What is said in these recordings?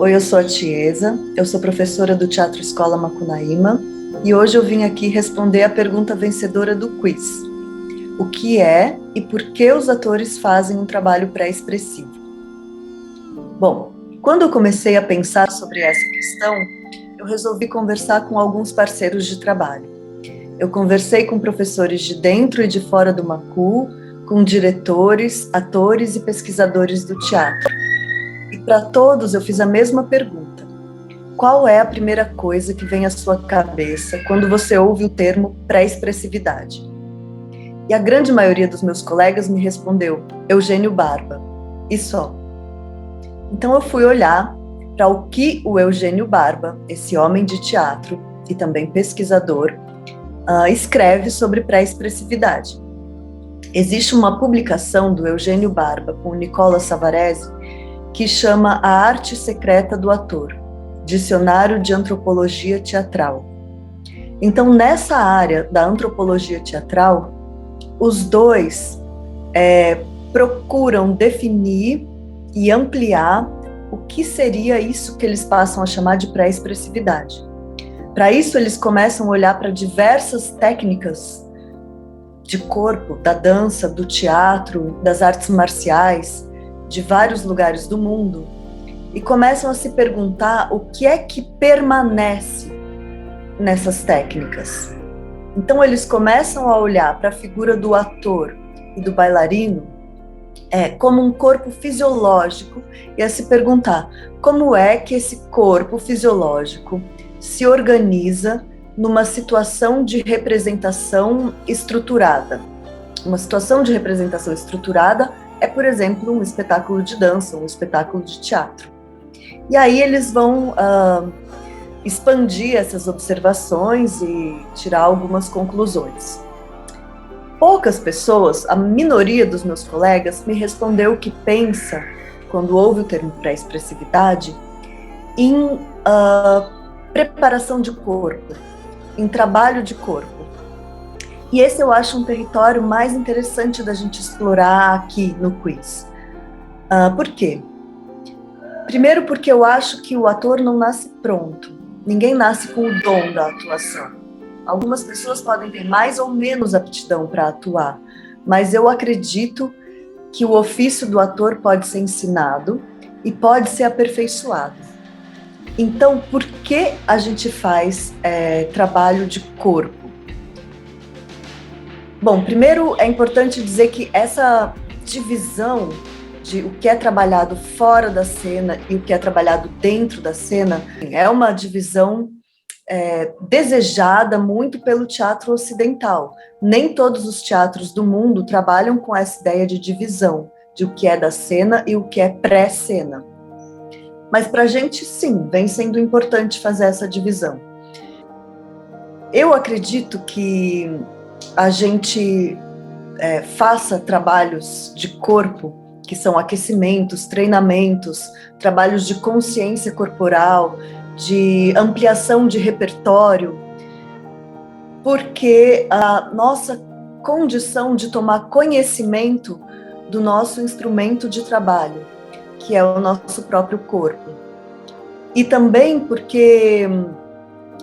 Oi, eu sou a Tiesa, eu sou professora do Teatro Escola Macunaíma e hoje eu vim aqui responder a pergunta vencedora do quiz. O que é e por que os atores fazem um trabalho pré-expressivo? Bom, quando eu comecei a pensar sobre essa questão, eu resolvi conversar com alguns parceiros de trabalho. Eu conversei com professores de dentro e de fora do Macu, com diretores, atores e pesquisadores do teatro. E para todos eu fiz a mesma pergunta. Qual é a primeira coisa que vem à sua cabeça quando você ouve o termo pré-expressividade? E a grande maioria dos meus colegas me respondeu Eugênio Barba, e só. Então eu fui olhar para o que o Eugênio Barba, esse homem de teatro e também pesquisador, escreve sobre pré-expressividade. Existe uma publicação do Eugênio Barba com o Nicola Savarese que chama A Arte Secreta do Ator, Dicionário de Antropologia Teatral. Então, nessa área da antropologia teatral, os dois procuram definir e ampliar o que seria isso que eles passam a chamar de pré-expressividade. Para isso, eles começam a olhar para diversas técnicas de corpo, da dança, do teatro, das artes marciais, de vários lugares do mundo, e começam a se perguntar o que é que permanece nessas técnicas. Então eles começam a olhar para a figura do ator e do bailarino como um corpo fisiológico e a se perguntar como é que esse corpo fisiológico se organiza numa situação de representação estruturada. Uma situação de representação estruturada é, por exemplo, um espetáculo de dança, um espetáculo de teatro. E aí eles vão expandir essas observações e tirar algumas conclusões. Poucas pessoas, a minoria dos meus colegas, me respondeu que pensa, quando ouve o termo pré-expressividade, em preparação de corpo, em trabalho de corpo. E esse eu acho um território mais interessante da gente explorar aqui no quiz. Por quê? Primeiro porque eu acho que o ator não nasce pronto. Ninguém nasce com o dom da atuação. Algumas pessoas podem ter mais ou menos aptidão para atuar, mas eu acredito que o ofício do ator pode ser ensinado e pode ser aperfeiçoado. Então, por que a gente faz trabalho de corpo? Bom, primeiro é importante dizer que essa divisão de o que é trabalhado fora da cena e o que é trabalhado dentro da cena é uma divisão desejada muito pelo teatro ocidental. Nem todos os teatros do mundo trabalham com essa ideia de divisão, de o que é da cena e o que é pré-cena. Mas para a gente, sim, vem sendo importante fazer essa divisão. Eu acredito que a gente faça trabalhos de corpo, que são aquecimentos, treinamentos, trabalhos de consciência corporal, de ampliação de repertório, porque a nossa condição de tomar conhecimento do nosso instrumento de trabalho, que é o nosso próprio corpo. E também porque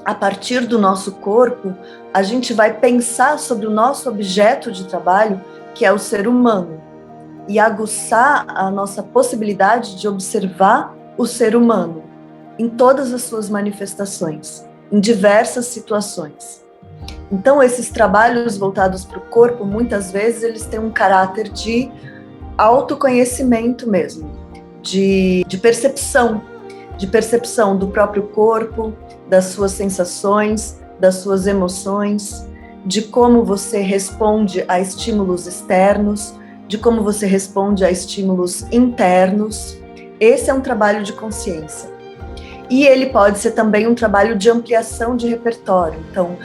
a partir do nosso corpo, a gente vai pensar sobre o nosso objeto de trabalho, que é o ser humano, e aguçar a nossa possibilidade de observar o ser humano em todas as suas manifestações, em diversas situações. Então, esses trabalhos voltados para o corpo, muitas vezes, eles têm um caráter de autoconhecimento mesmo, de percepção do próprio corpo, das suas sensações, das suas emoções, de como você responde a estímulos externos, de como você responde a estímulos internos. Esse é um trabalho de consciência. E ele pode ser também um trabalho de ampliação de repertório. Então,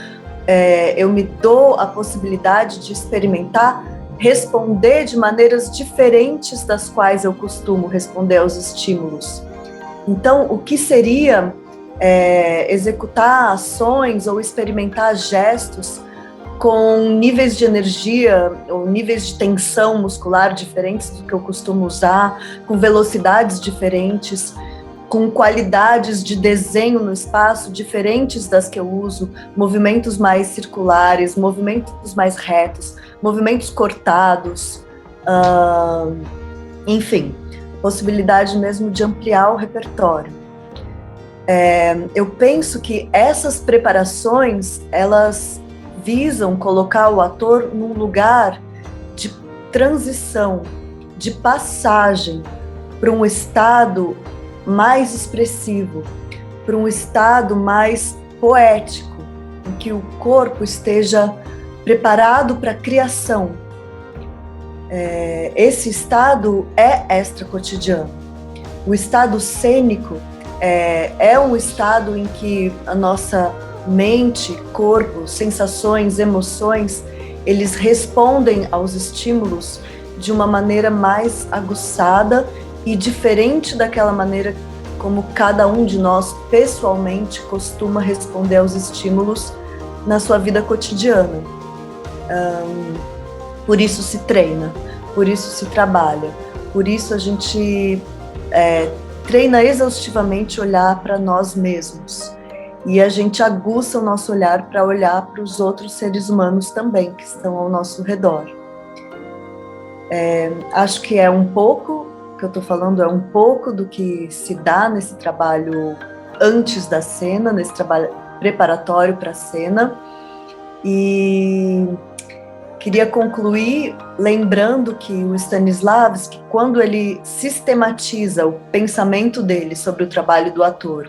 eu me dou a possibilidade de experimentar, responder de maneiras diferentes das quais eu costumo responder aos estímulos. Então, o que seria executar ações ou experimentar gestos com níveis de energia ou níveis de tensão muscular diferentes do que eu costumo usar, com velocidades diferentes. com qualidades de desenho no espaço diferentes das que eu uso, movimentos mais circulares, movimentos mais retos, movimentos cortados, enfim, possibilidade mesmo de ampliar o repertório. Eu penso que essas preparações, elas visam colocar o ator num lugar de transição, de passagem para um estado mais expressivo, para um estado mais poético, em que o corpo esteja preparado para a criação. Esse estado é extracotidiano. O estado cênico é um estado em que a nossa mente, corpo, sensações, emoções, eles respondem aos estímulos de uma maneira mais aguçada e diferente daquela maneira como cada um de nós pessoalmente costuma responder aos estímulos na sua vida cotidiana. Por isso se treina, por isso se trabalha, por isso a gente treina exaustivamente olhar para nós mesmos. E a gente aguça o nosso olhar para olhar para os outros seres humanos também, que estão ao nosso redor. Acho que é um pouco, o que eu estou falando é um pouco do que se dá nesse trabalho antes da cena, nesse trabalho preparatório para a cena. E queria concluir lembrando que o Stanislavski, quando ele sistematiza o pensamento dele sobre o trabalho do ator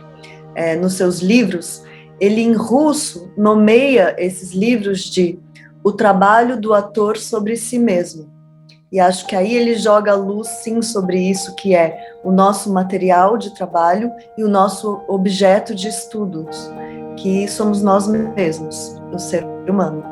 nos seus livros, ele em russo nomeia esses livros de O Trabalho do Ator sobre Si Mesmo. E acho que aí ele joga luz, sim, sobre isso, que é o nosso material de trabalho e o nosso objeto de estudos, que somos nós mesmos, o ser humano.